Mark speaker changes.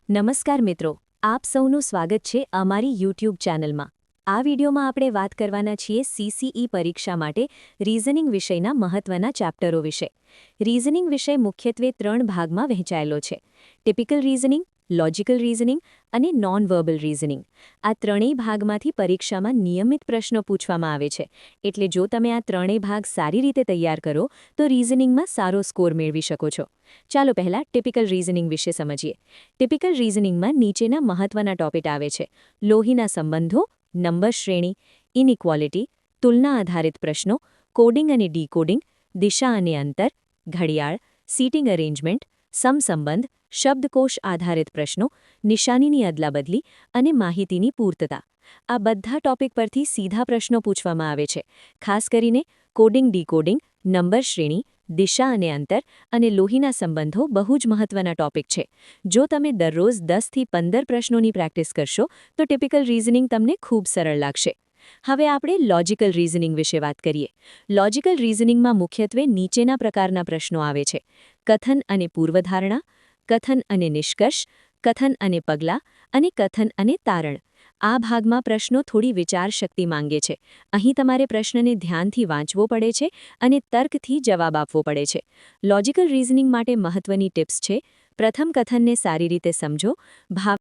Speaker 1: નમસ્કાર મિત્રો, આપ સૌનું સ્વાગત છે અમારી યુટ્યુબ ચેનલમાં। આ વિડિયોમાં આપણે વાત કરવાના છીએ સીસીઈ પરીક્ષા માટે રીઝનિંગ વિષયના મહત્વના ચેપ્ટરો વિશે। રીઝનિંગ વિષય મુખ્યત્વે 3 ભાગમાં વહેંચાયેલો છે: ટિપિકલ રીઝનિંગ, લોજિકલ રીઝનિંગ અને નોન વર્બલ રીઝનિંગ। આ ત્રણેય ભાગમાંથી પરીક્ષામાં નિયમિત પ્રશ્નો પૂછવામાં આવે છે, એટલે જો તમે આ ત્રણેય ભાગ સારી રીતે તૈયાર કરો તો રીઝનિંગમાં સારો સ્કોર મેળવી શકો છો। ચાલો પહેલા ટિપિકલ રીઝનિંગ વિશે સમજીએ। ટિપિકલ રીઝનિંગમાં નીચેના મહત્વના ટોપિક આવે છે: લોહીના સંબંધો, નંબર શ્રેણી, ઇનઇક્વાલિટી, તુલના આધારિત પ્રશ્નો, કોડિંગ અને ડીકોડિંગ, દિશા અને અંતર, ઘડિયાળ, સીટિંગ અરેન્જમેન્ટ, સમસંબંધ, શબ્દકોશ આધારિત પ્રશ્નો, નિશાનીની અદલાબદલી અને માહિતીની પૂર્તતા। આ બધા ટોપિક પરથી સીધા પ્રશ્નો પૂછવામાં આવે છે। ખાસ કરીને કોડિંગ ડીકોડિંગ, નંબર શ્રેણી, દિશા અને અંતર અને લોહીના સંબંધો બહુ જ મહત્વના ટોપિક છે। જો તમે દરરોજ 10 થી 15 પ્રશ્નોની પ્રેક્ટિસ કરશો તો ટિપિકલ રીઝનિંગ તમને ખૂબ સરળ લાગશે। હવે આપણે લોજિકલ રીઝનિંગ વિશે વાત કરીએ। લોજિકલ રીઝનિંગમાં મુખ્યત્વે નીચેના પ્રકારના પ્રશ્નો આવે છે: કથન અને પૂર્વધારણા, કથન અને નિષ્કર્ષ, કથન અને પગલાં અને કથન અને તારણ। આ ભાગમાં પ્રશ્નો થોડી વિચારશક્તિ માંગે છે। અહીં તમારે પ્રશ્નને ધ્યાનથી વાંચવો પડે છે અને તર્કથી જવાબ આપવો પડે છે। લોજિકલ રીઝનિંગ માટે મહત્વની ટિપ્સ છે: પ્રથમ, કથનને સારી રીતે સમજો, ભાવ